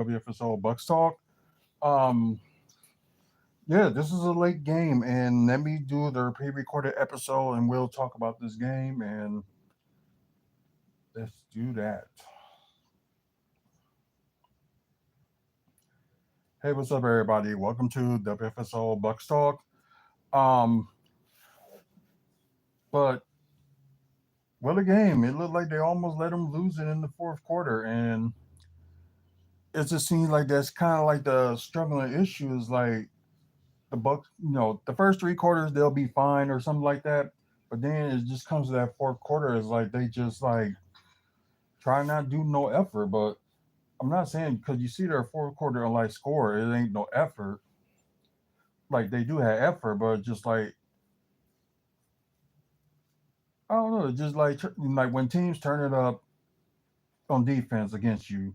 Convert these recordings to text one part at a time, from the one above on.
WFSO Bucks Talk. Um, yeah, this is a late game, and let me do the pre-recorded episode, and we'll talk about this game, and let's do that. Hey, what's up, everybody? Welcome to WFSO Bucks Talk. Um, but what a game! It looked like they almost let them lose it in the fourth quarter, and it just seems like that's kind of like the struggling issues, like the Bucks, the first three quarters they'll be fine or something like that. But then it just comes to that fourth quarter, it's like they just like try not do no effort. But I'm not saying because you see their fourth quarter like score, it ain't no effort. Like they do have effort, but just like I don't know, just like when teams turn it up on defense against you,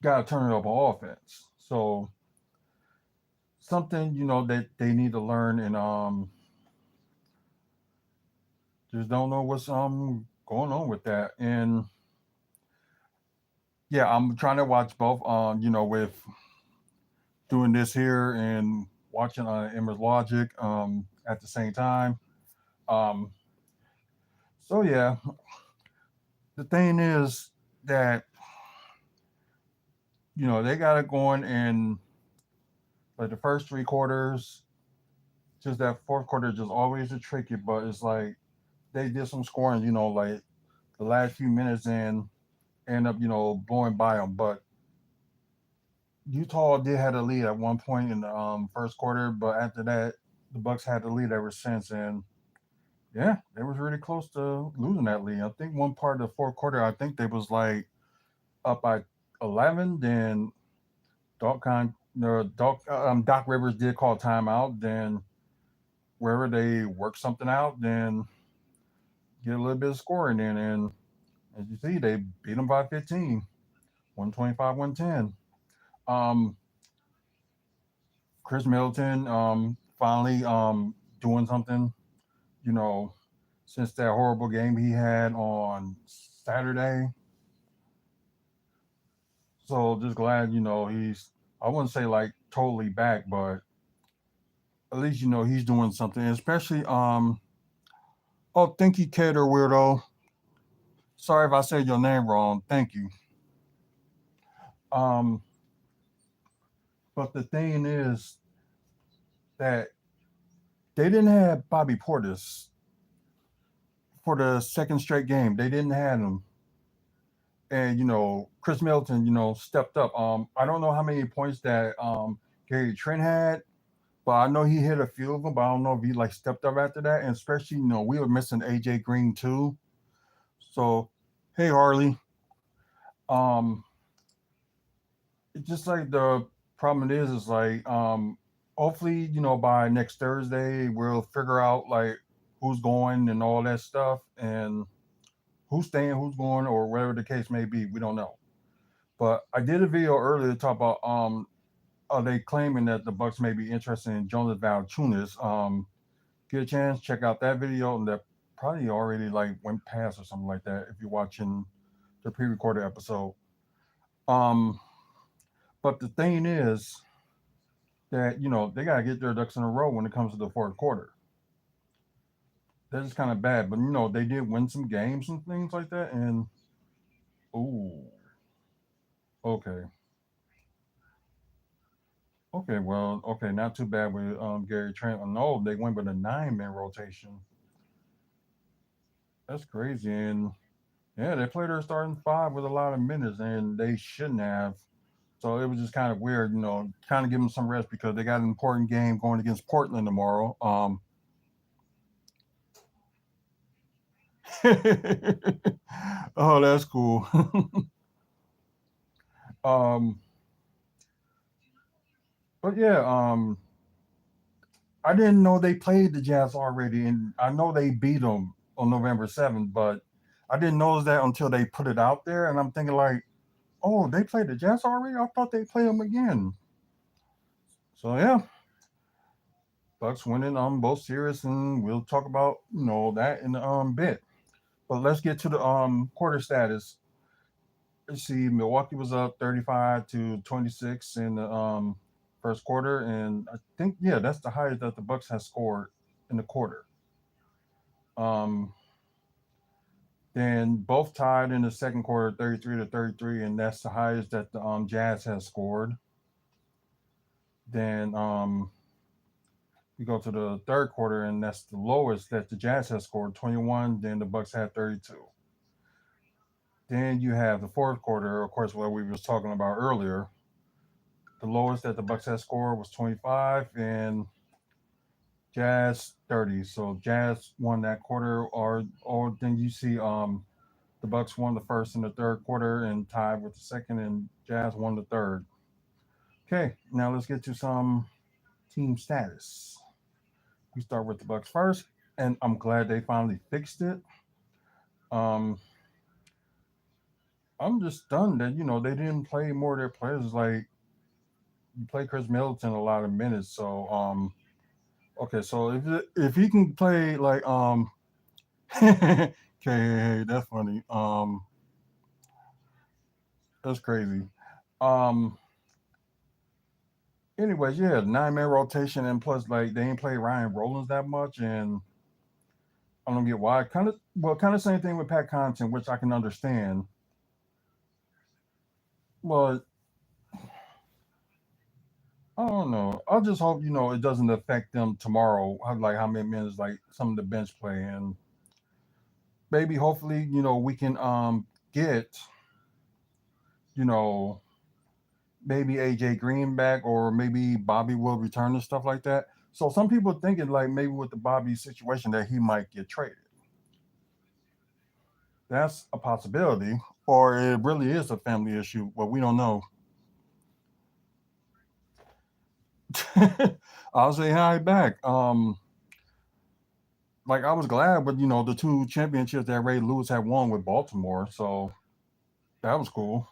gotta turn it up on offense. So something that they need to learn and just don't know what's going on with that. And yeah, I'm trying to watch both. With doing this here and watching Emma's Logic at the same time. Um, so yeah, the thing is that they got it going in like the first three quarters. Just that fourth quarter just always a tricky, but it's like they did some scoring. Like the last few minutes and end up blowing by them, but Utah did have a lead at one point in the first quarter, but after that, the Bucks had the lead ever since, and yeah, they was really close to losing that lead. I think one part of the fourth quarter, I think they was like up by 11. Then Doc Rivers did call timeout. Then wherever they work something out, then get a little bit of scoring in, and as you see, they beat them by 15, 125, 110. Um, Chris Middleton finally doing something, you know, since that horrible game he had on Saturday. So just glad, he's I wouldn't say like totally back, but at least he's doing something. Especially oh, thank you, kid or weirdo. Sorry if I said your name wrong. Thank you. Um, but the thing is that they didn't have Bobby Portis for the second straight game. They didn't have him. And Chris Middleton, stepped up. I don't know how many points that Gary Trent had, but I know he hit a few of them. But I don't know if he like stepped up after that. And especially, we were missing AJ Green too. So, hey Harley, um, it's just like the problem is like hopefully by next Thursday we'll figure out like who's going and all that stuff and who's staying, who's going, or whatever the case may be. We don't know. But I did a video earlier to talk about are they claiming that the Bucks may be interested in Jonas Valanciunas? Get a chance, check out that video, and that probably already like went past or something like that. If you're watching the pre-recorded episode, um, but the thing is that they gotta get their ducks in a row when it comes to the fourth quarter. That's just kind of bad, but they did win some games and things like that. And oh, okay, okay, well, okay, not too bad with Gary Trent. No, they went with a 9-man rotation. That's crazy. And yeah, they played their starting five with a lot of minutes, and they shouldn't have. So it was just kind of weird, kind of give them some rest because they got an important game going against Portland tomorrow. Oh, that's cool. um, but yeah, I didn't know they played the Jazz already, and I know they beat them on November 7th, but I didn't notice that until they put it out there, and I'm thinking like, oh, they played the Jazz already. I thought they played them again. So yeah, Bucks winning both series, and we'll talk about that in a bit. But let's get to the quarter status. let's see, Milwaukee was up 35-26 in the first quarter, and I think yeah, that's the highest that the Bucks has scored in the quarter. Um, then both tied in the second quarter, 33-33, and that's the highest that the Jazz has scored. Then you go to the third quarter, and that's the lowest that the Jazz has scored, 21. Then the Bucks had 32. Then you have the fourth quarter, of course, what we was talking about earlier. The lowest that the Bucks had scored was 25, and Jazz 30. So Jazz won that quarter, or then you see the Bucks won the first and the third quarter and tied with the second, and Jazz won the third. Okay, now let's get to some team status. We start with the Bucks first, and I'm glad they finally fixed it. Um, I'm just stunned that they didn't play more of their players. Like you play Chris Middleton a lot of minutes, so okay, so if he can play like okay, hey, that's funny. That's crazy. Um, anyways, yeah, 9-man rotation, and plus like they ain't play Ryan Rollins that much, and I don't get why. Kind of same thing with Pat Connaughton, which I can understand. But I don't know. I just hope it doesn't affect them tomorrow. Like how many minutes like some of the bench play, and maybe hopefully we can get you know maybe AJ Green back, or maybe Bobby will return and stuff like that. So some people thinking like maybe with the Bobby situation that he might get traded. That's a possibility, or it really is a family issue. Well, we don't know. I'll say hi back. Like I was glad with the two championships that Ray Lewis had won with Baltimore, so that was cool.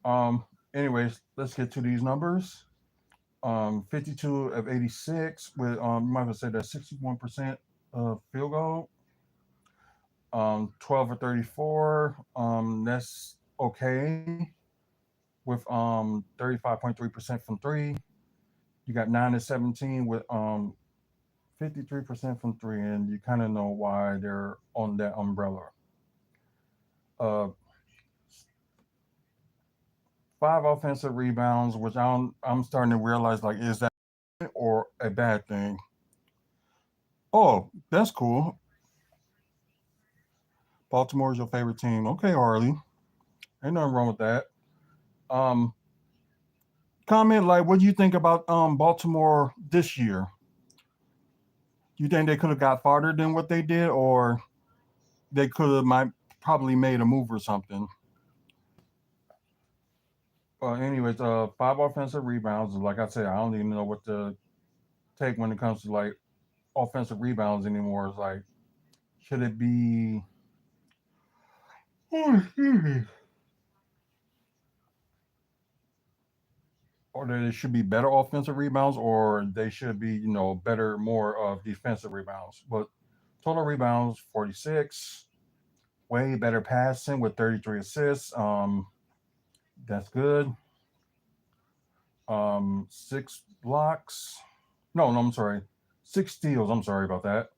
Um, anyways, let's get to these numbers. 52 of 86 with you might have said that 61% field goal. 12 of 34. That's okay with 35.3% from three. You got 9 of 17 with 53% from three, and you kind of know why they're on that umbrella. Uh, five offensive rebounds, which I'm starting to realize like is that or a bad thing? Oh, that's cool. Baltimore is your favorite team. Okay, Harley. Ain't nothing wrong with that. Um, comment like what do you think about Baltimore this year? You think they could have got farther than what they did, or they could have might probably made a move or something? Anyways, five offensive rebounds. Like I said, I don't even know what to take when it comes to like offensive rebounds anymore. It's like, should it be? Oh, excuse me. Or there should be better offensive rebounds, or they should be, better, more of defensive rebounds. But total rebounds 46, way better passing with 33 assists. That's good. Six blocks. No, no, I'm sorry. Six steals. I'm sorry about that.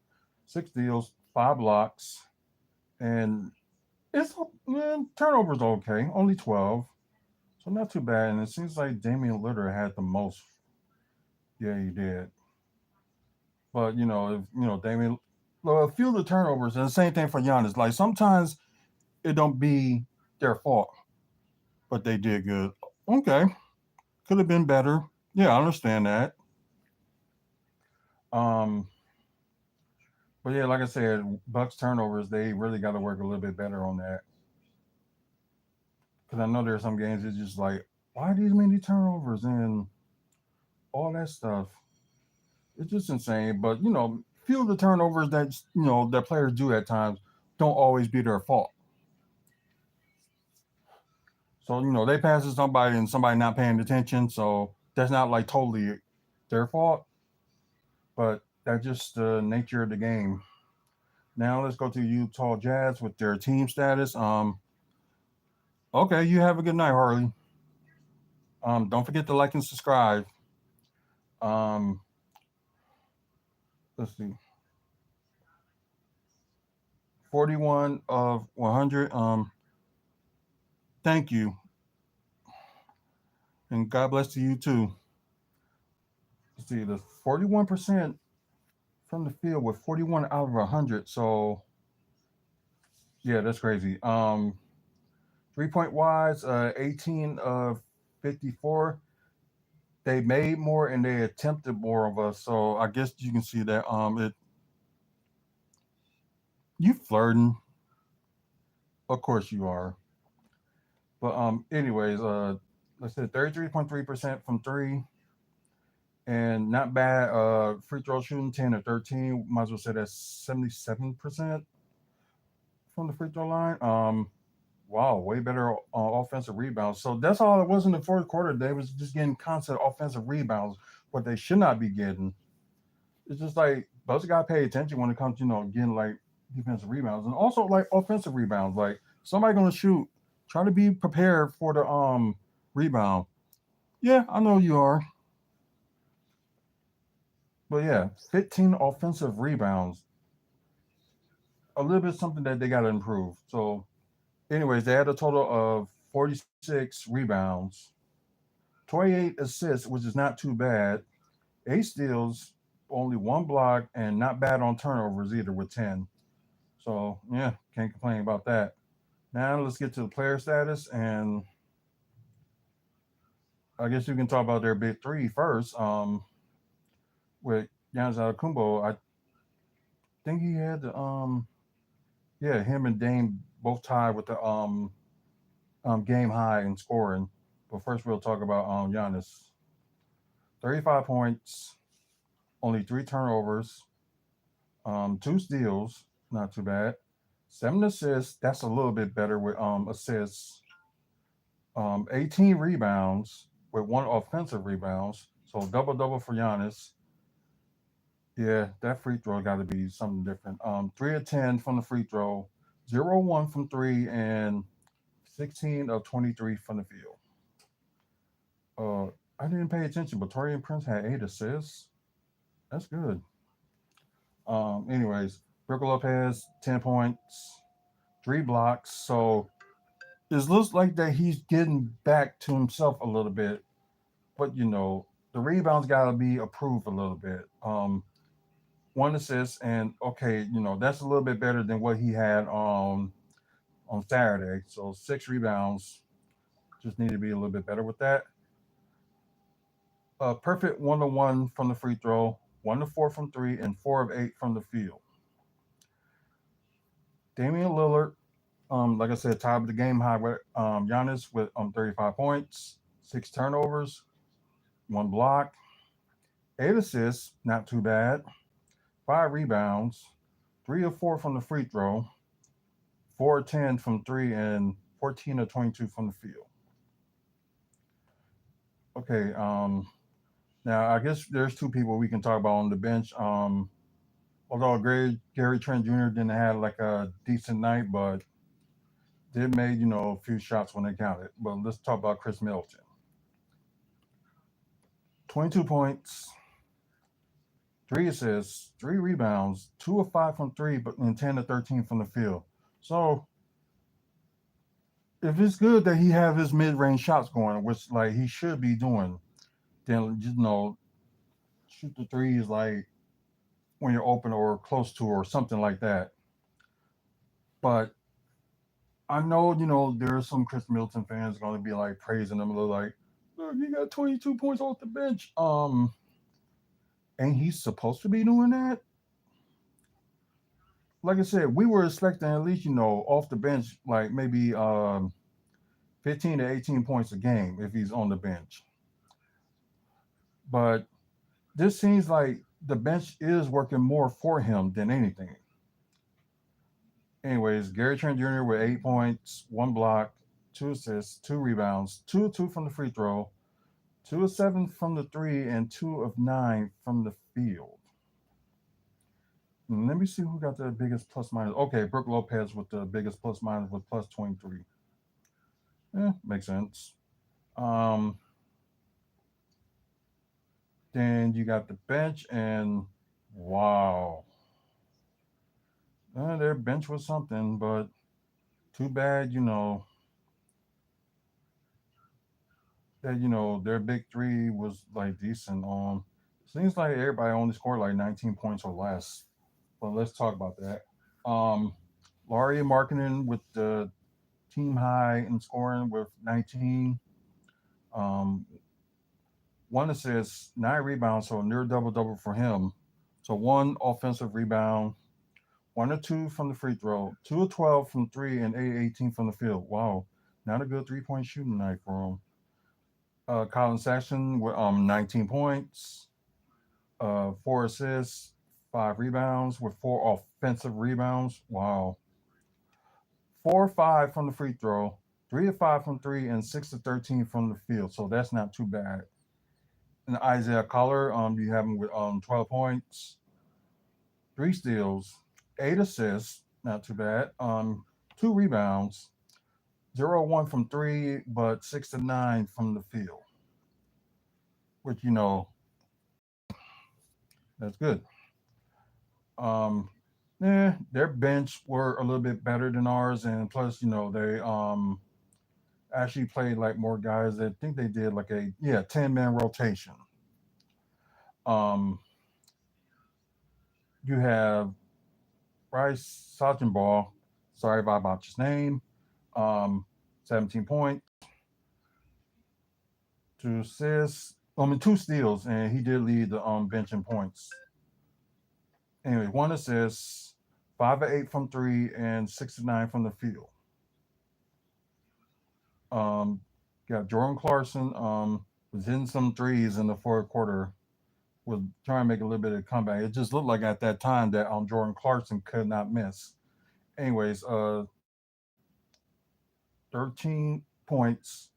Six steals, five blocks, and it's turnovers okay. Only 12, so not too bad. And it seems like Damian Lillard had the most. Yeah, he did. But if Damian, well, a few of the turnovers, and the same thing for Giannis. Like sometimes it don't be their fault, but they did good. Okay, could have been better. Yeah, I understand that. Um, but yeah, like I said, Bucks turnovers, they really got to work a little bit better on that. Because I know there are some games it's just like, why these many turnovers and all that stuff? It's just insane. But few of the turnovers that that players do at times don't always be their fault. So they pass to somebody and somebody not paying attention. So that's not like totally their fault, but that's just the nature of the game. Now let's go to Utah Jazz with their team status. Okay, you have a good night, Harley. Don't forget to like and subscribe. Um, let's see, 41 of 100. Thank you, and God bless to you too. Let's see, the 41% from the field with 41 out of 100. So yeah, that's crazy. 3 point wise, 18 of 54. They made more and they attempted more of us. So I guess you can see that. You flirting, of course you are. But anyways, let's say 33.3% from three, and not bad. Free throw shooting 10 or 13. Might as well say that's 77% from the free throw line. Wow, way better offensive rebounds. So that's all it was in the fourth quarter. They was just getting constant offensive rebounds, what they should not be getting. It's just like those got to pay attention when it comes to getting like defensive rebounds and also like offensive rebounds. Like somebody gonna shoot, try to be prepared for the rebound. Yeah, I know you are, but yeah, 15 offensive rebounds, a little bit something that they got to improve. So, anyways, they had a total of 46 rebounds, 28 assists, which is not too bad, 8 steals, only one block, and not bad on turnovers either with 10. So yeah, can't complain about that. Now let's get to the player status, and I guess you can talk about their big three first. With Giannis Antetokounmpo, I think he had yeah, him and Dame both tied with the game high in scoring. But first we'll talk about Giannis. 35 points, only 3 turnovers, 2 steals, not too bad. 7 assists, that's a little bit better with assists. 18 rebounds with one offensive rebounds. So double double for Giannis. Yeah, that free throw got to be something different. 3 of 10 from the free throw, 0 1 from three, and 16 of 23 from the field. Uh, I didn't pay attention, but Torian Prince had 8 assists. That's good. Anyways, Brooke Lopez 10 points, 3 blocks. So it looks like that he's getting back to himself a little bit, but the rebounds got to be approved a little bit. 1 assist, and okay, that's a little bit better than what he had on Saturday. So 6 rebounds, just need to be a little bit better with that. Perfect 1-to-1 from the free throw, 1 to 4 from three, and 4 of 8 from the field. Damian Lillard, like I said, tied with the game high with Giannis with 35 points, 6 turnovers, 1 block, 8 assists, not too bad, 5 rebounds, 3 of 4 from the free throw, 4 of 10 from three, and 14 of 22 from the field. Okay, now I guess there's two people we can talk about on the bench. Although Gary Trent Jr. didn't have like a decent night, but did made a few shots when they counted. But let's talk about Chris Middleton. 22 points, 3 assists, 3 rebounds, 2 of 5 from three, but and 10 of 13 from the field. So if it's good that he have his mid-range shots going, which like he should be doing, then shoot the threes like when you're open or close to or something like that. But I know there are some Chris Middleton fans going to be like praising him. They're like, look, you got 22 points off the bench. Ain't he supposed to be doing that? Like I said, we were expecting at least off the bench like maybe 15 to 18 points a game if he's on the bench. But this seems like the bench is working more for him than anything. Anyways, Gary Trent Jr. with 8 points, 1 block, 2 assists, 2 rebounds, 2 of 2 from the free throw, 2 of 7 from the three, and 2 of 9 from the field. And let me see who got the biggest plus minus. Okay, Brooke Lopez with the biggest plus minus with plus 23. Makes sense. Um, then you got the bench, and wow, their bench was something, but too bad, that their big three was like decent. Seems like everybody only scored like 19 points or less. But let's talk about that. Um, Laurie Markkinen with the team high in scoring with 19. Um, one assist, 9 rebounds, so near double double for him. So one offensive rebound, 1 or 2 from the free throw, 2 of 12 from three, and 8 of 18 from the field. Wow, not a good 3 point shooting night for him. Colin Sexton with 19 points, 4 assists, 5 rebounds with 4 offensive rebounds. Wow, 4 or 5 from the free throw, 3 of 5 from three, and 6 of 13 from the field. So that's not too bad. And Isaiah Collar, you have him with 12 points, 3 steals, 8 assists, not too bad. 2 rebounds, 0 of 1 from three, but 6 of 9 from the field, which that's good. Um, their bench were a little bit better than ours, and plus, they actually played like more guys. I think they did like a 10-man rotation. Um, you have Bryce Ball. Sorry if I botched his name. Um, 17 points, 2 assists. I mean, 2 steals, and he did lead the bench in points. Anyway, 1 assist, 5 of 8 from three, and 6 of 9 from the field. Um, got Jordan Clarkson was hitting some threes in the fourth quarter. Was trying to make a little bit of comeback. It just looked like at that time that Jordan Clarkson could not miss. Anyways, 13 points,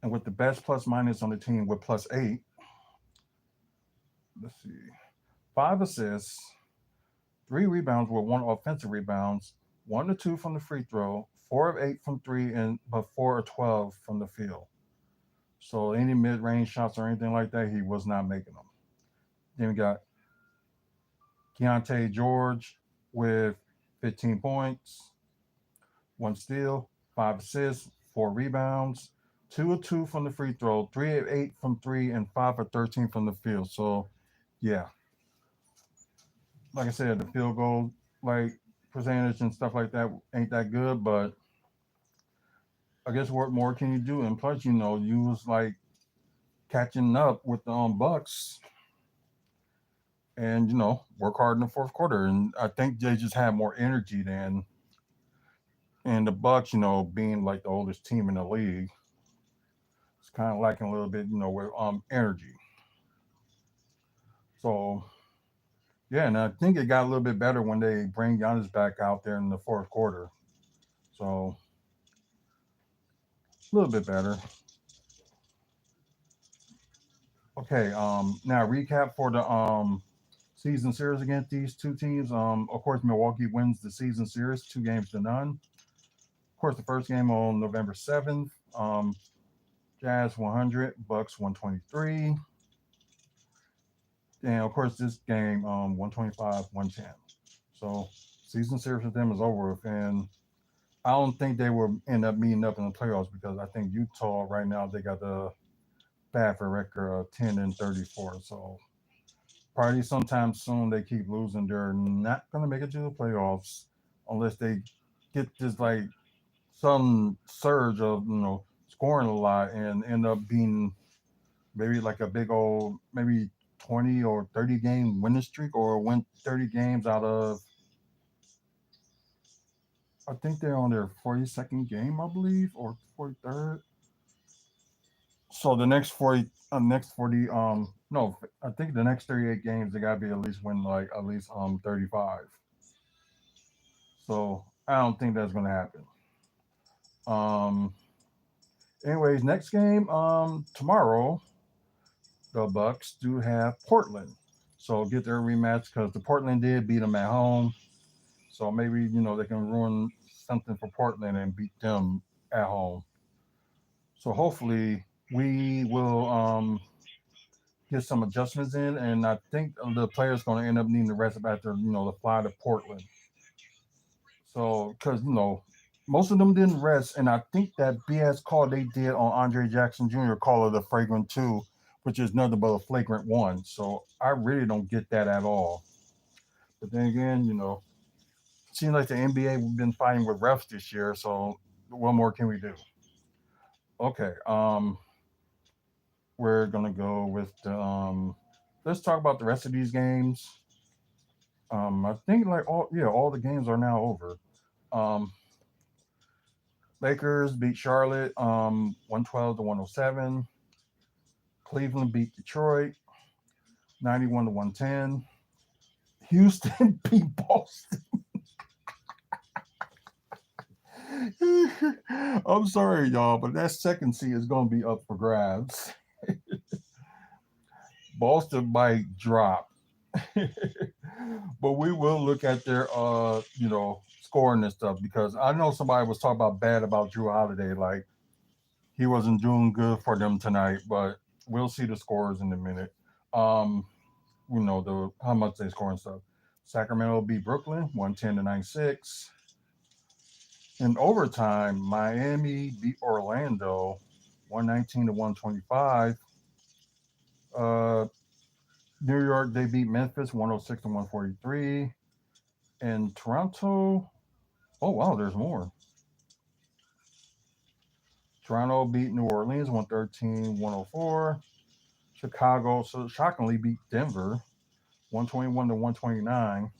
and with the best plus minus on the team with +8. Let's see, 5 assists, 3 rebounds with 1 offensive rebounds, 1 or 2 from the free throw, 4 of 8 from three, and but 4 of 12 from the field. So any mid-range shots or anything like that, he was not making them. Then we got Keontae George with 15 points, 1 steal, 5 assists, 4 rebounds, 2 of 2 from the free throw, 3 of 8 from three, and 5 of 13 from the field. So, yeah, like I said, the field goal like percentage and stuff like that ain't that good, but I guess what more can you do? And plus, you was like catching up with the Bucks, and work hard in the fourth quarter. And I think they just had more energy than, and the Bucks, being like the oldest team in the league, it's kind of lacking a little bit, with energy. So yeah, and I think it got a little bit better when they bring Giannis back out there in the fourth quarter. So a little bit better. Okay, now recap for the season series against these two teams. Of course, Milwaukee wins the season series 2 games to none. Of course, the first game on November 7th. Jazz 100, Bucks 123. And of course, this game 125, 110. So season series with them is over with, and I don't think they will end up meeting up in the playoffs because I think Utah right now they got the bad for record of 10-34. So probably sometime soon they keep losing. They're not gonna make it to the playoffs unless they get this like some surge of scoring a lot and end up being maybe like a big old maybe 20 or 30 game winning streak or win 30 games out of, I think they're on their 42nd game, I believe, or 43rd. So the next 40, no, I think the next 38 games they gotta be at least win like at least 35. So I don't think that's gonna happen. Um, anyways, next game tomorrow the Bucks do have Portland, so get their rematch because the Portland did beat them at home. So maybe they can ruin something for Portland and beat them at home. So hopefully we will get some adjustments in, and I think the players going to end up needing the rest after the fly to Portland. So because most of them didn't rest, and I think that BS call they did on Andre Jackson Jr. call it a flagrant two, which is nothing but a flagrant one. So I really don't get that at all. But then again, it seems like the NBA we've been fighting with refs this year. So what more can we do? Okay, we're gonna go with the let's talk about the rest of these games. I think like all the games are now over. Um, Lakers beat Charlotte 112 to 107. Cleveland beat Detroit 91 to 110. Houston beat Boston. I'm sorry, y'all, but that second seed is going to be up for grabs. Boston might drop, but we will look at their scoring and stuff because I know somebody was talking about bad about Drew Holiday, like he wasn't doing good for them tonight, but we'll see the scores in a minute. Um, the how much they score and stuff. Sacramento beat Brooklyn 110 to 96. In overtime, Miami beat Orlando 119 to 125. Uh, New York they beat Memphis 106 to 143. And Toronto, oh wow, there's more. Toronto beat New Orleans 113 104. Chicago so shockingly beat Denver 121 to 129.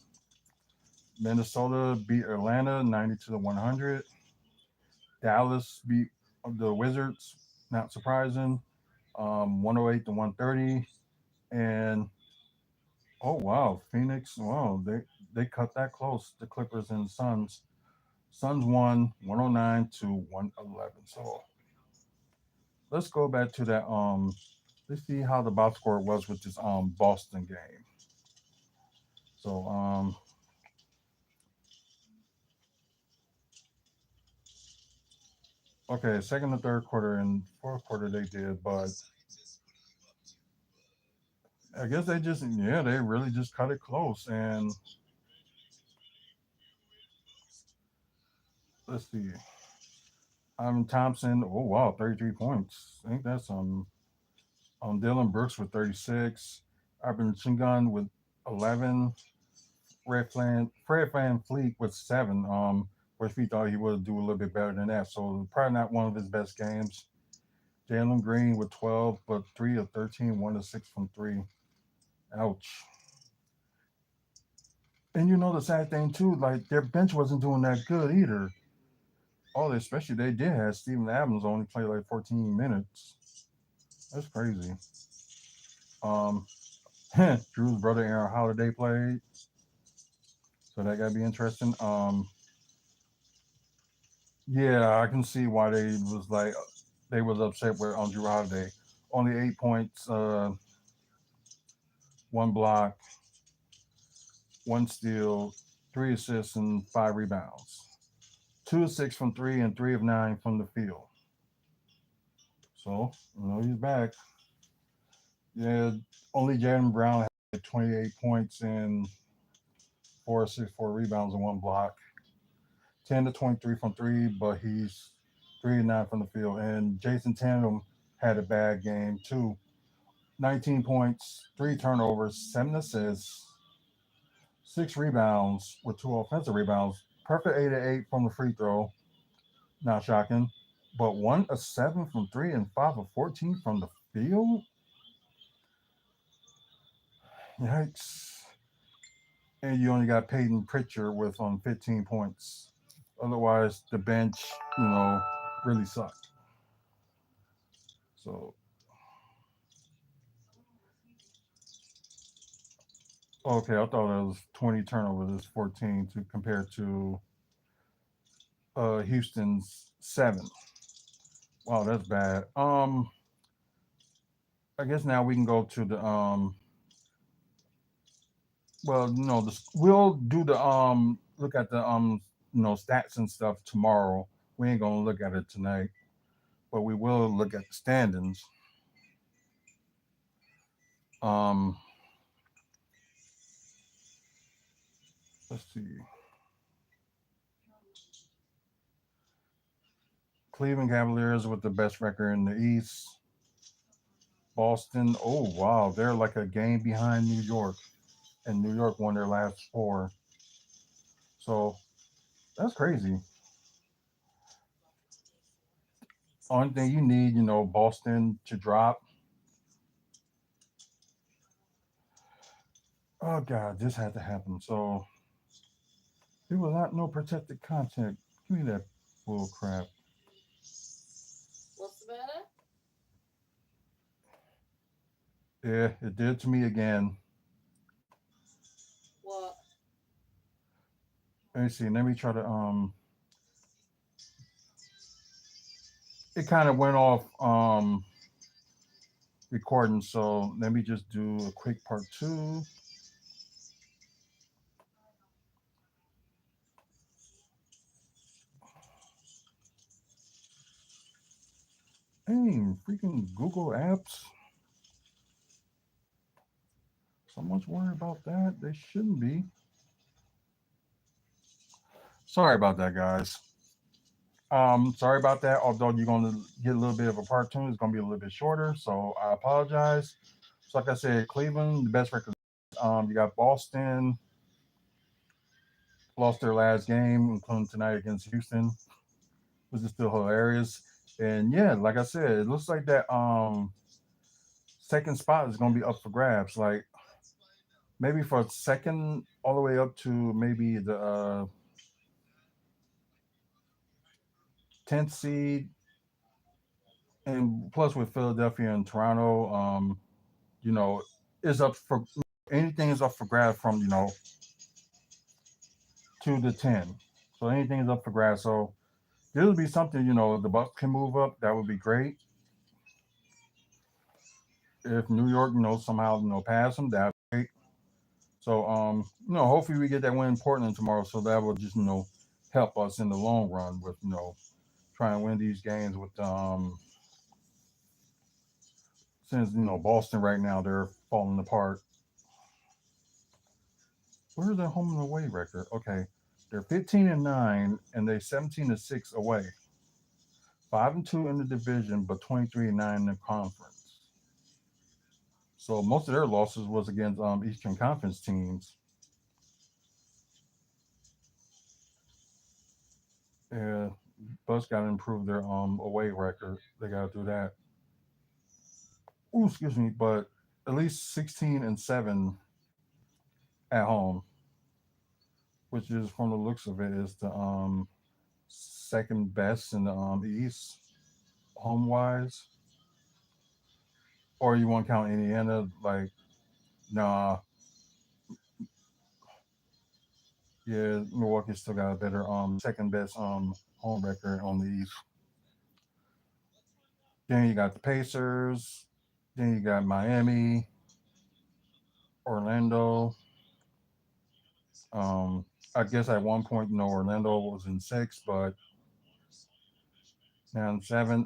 Minnesota beat Atlanta 92 to 100. Dallas beat the Wizards, not surprising, 108 to 130. And oh wow, Phoenix, wow, they cut that close. The Clippers and Suns. Suns won 109 to 111. So let's go back to that. Let's see how the box score was with this Boston game. So okay, second and third quarter and fourth quarter they did, but I guess they really just cut it close. And let's see, Thompson. Oh wow, 33 points. I think that's Dylan Brooks with 36. Ivan Chingun with 11. Fred Van Fleet with 7. Which we thought he would do a little bit better than that. So probably not one of his best games. Jalen Green with 12, but 3 of 13, 1 to 6 from 3. Ouch. And the sad thing too, like their bench wasn't doing that good either. Oh, especially they did have Steven Adams only play like 14 minutes. That's crazy. Um, Drew's brother Aaron Holiday played, so that gotta be interesting. Yeah, I can see why they was upset with Drew Holiday. Only 8 points, one block, one steal, 3 assists, and 5 rebounds. 2 of 6 from three and 3 of 9 from the field. So he's back. Yeah, only Jalen Brown had 28 points and 4 assists, 4 rebounds, and one block. 10 to 23 from three, but he's 3 of 9 from the field. And Jason Tatum had a bad game too. 19 points, 3 turnovers, 7 assists, 6 rebounds with 2 offensive rebounds. Perfect 8 of 8 from the free throw. Not shocking. But 1 of 7 from three and 5 of 14 from the field. Yikes. And you only got Peyton Pritchard with 15 points. Otherwise, the bench, really sucked. So, okay, I thought it was 20 turnovers. It's 14 to compared to Houston's 7. Wow, that's bad. I guess now we can go to the well, we'll do the look at the stats and stuff tomorrow. We ain't gonna look at it tonight. but we will look at the standings. Um, let's see. Cleveland Cavaliers with the best record in the East. Boston, oh wow, they're like a game behind New York, and New York won their last four. So that's crazy. Only thing you need, Boston to drop. Oh God, this had to happen. So there was not no protected content. Give me that bull crap. What's the matter? Yeah, it did to me again. What? Let me see. Let me try to it kind of went off recording, so let me just do a quick part two. Dang, freaking Google Apps. So much worry about that. They shouldn't be. Sorry about that, guys. Sorry about that. Although you're gonna get a little bit of a part two, it's gonna be a little bit shorter. So I apologize. So like I said, Cleveland, the best record. You got Boston lost their last game, including tonight against Houston, which is still hilarious. And yeah, like I said, it looks like that second spot is gonna be up for grabs. Like maybe for a second, all the way up to maybe the 10th seed, and plus with Philadelphia and Toronto, you know, is up for anything is up for grabs from to the 10. So anything is up for grabs. So this would be something the Bucks can move up. That would be great. If New York somehow pass them, that'd be great. So hopefully we get that win in Portland tomorrow. So that will just help us in the long run with trying to win these games with since Boston right now they're falling apart. Where's their home and away record? Okay, they're 15-9 and they're 17-6 away. 5-2 in the division, but 23-9 in the conference. So most of their losses was against Eastern Conference teams. Yeah, Bucks got to improve their away record. They got to do that. Ooh, excuse me, but at least 16-7 at home, which is from the looks of it is the second best in the East home wise. Or you want to count Indiana? Like, nah, yeah, Milwaukee still got a better second best home record on the East. Then you got the Pacers. Then you got Miami, Orlando. Um, I guess at one point, Orlando was in six, but now in seven.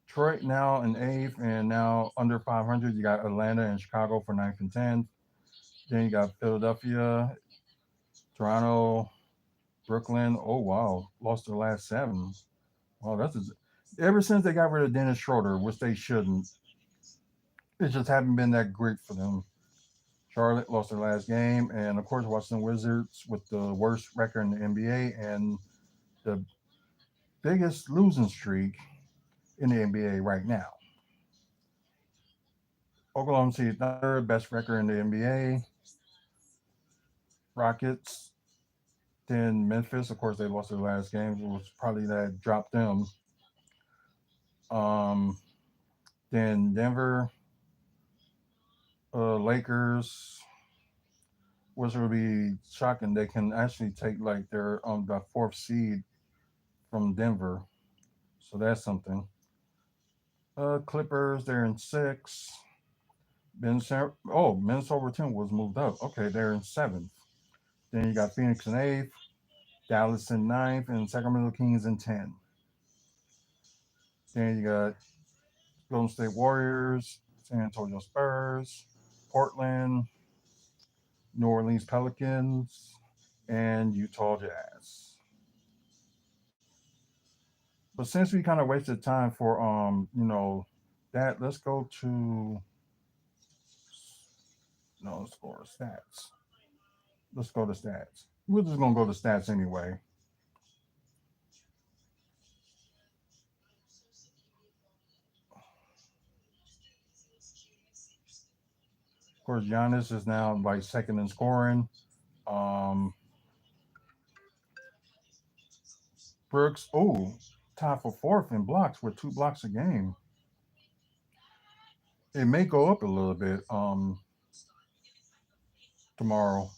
Detroit now in eighth, and now under 500. You got Atlanta and Chicago for ninth and 10th. Then you got Philadelphia, Toronto, Brooklyn. Oh wow, lost their last seven. Wow, ever since they got rid of Dennis Schroeder, which they shouldn't. It just haven't been that great for them. Charlotte lost their last game, and of course, Washington Wizards with the worst record in the NBA and the biggest losing streak in the NBA right now. Oklahoma City Thunder, best record in the NBA. Rockets, then Memphis. Of course, they lost their last game. It was probably that dropped them. Um, then Denver, Lakers, which would be shocking. They can actually take like their the fourth seed from Denver, so that's something. Clippers, they're in six. Minnesota Timberwolves moved up. Okay, they're in seventh. Then you got Phoenix in eighth. Dallas in ninth, and Sacramento Kings in 10. Then you got Golden State Warriors, San Antonio Spurs, Portland, New Orleans Pelicans, and Utah Jazz. But since we kind of wasted time for that, let's go to no, let's go to stats. Let's go to stats. We're just gonna go to stats anyway. Of course, Giannis is now like second in scoring. Um, Brooks, oh, tied for fourth in blocks with 2 blocks a game. It may go up a little bit tomorrow,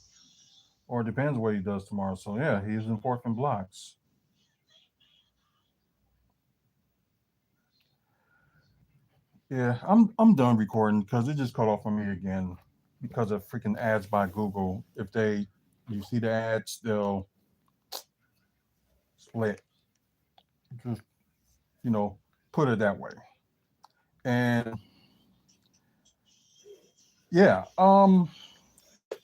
or it depends what he does tomorrow. So yeah, he's in fourth in blocks. Yeah, I'm done recording because it just cut off on me again because of freaking ads by Google. If they you see the ads, they'll split. Just you know, put it that way. And yeah,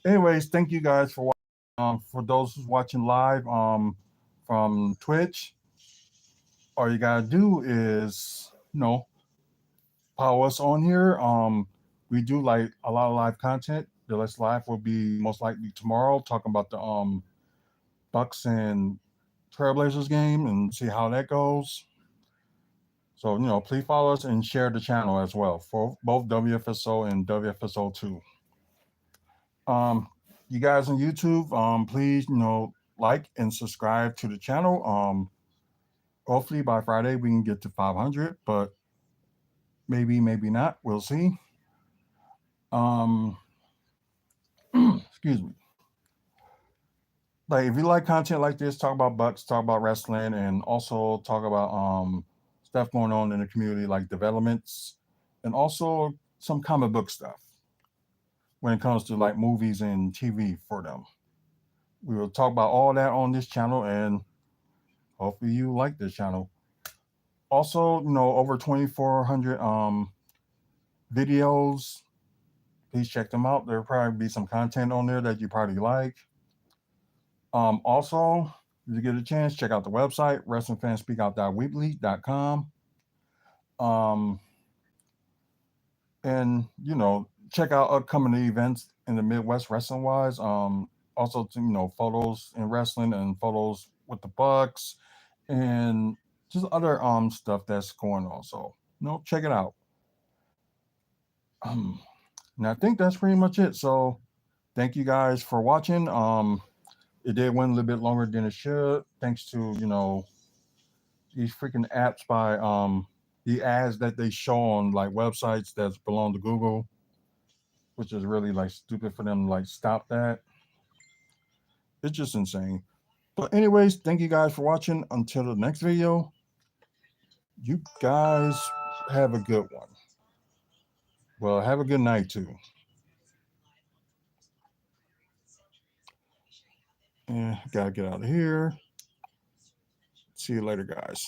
anyways, thank you guys for watching. For those who's watching live from Twitch, all you gotta do is follow us on here. We do like a lot of live content. The next live will be most likely tomorrow, talking about the Bucks and Trailblazers game and see how that goes. So please follow us and share the channel as well for both WFSO and WFSO two. You guys on YouTube, please like and subscribe to the channel. Hopefully by Friday we can get to 500, but maybe not. We'll see. Um, excuse me. Like if you like content like this, talk about Bucks, talk about wrestling, and also talk about stuff going on in the community like developments, and also some comic book stuff when it comes to like movies and TV for them. We will talk about all that on this channel, and hopefully you like this channel. Also, over 2,400 videos. Please check them out. There'll probably be some content on there that you probably like. Also, if you get a chance, check out the website, wrestlingfanspeakout.weebly.com. And check out upcoming events in the Midwest wrestling wise. Also to photos in wrestling and photos with the Bucks and just other stuff that's going on. So check it out. And I think that's pretty much it. So thank you guys for watching. It did went a little bit longer than it should, thanks to these freaking apps by the ads that they show on like websites that belong to Google, which is really like stupid for them to like stop that. It's just insane. But anyways, thank you guys for watching. Until the next video, you guys have a good one. Well, have a good night too. And gotta get out of here. See you later, guys.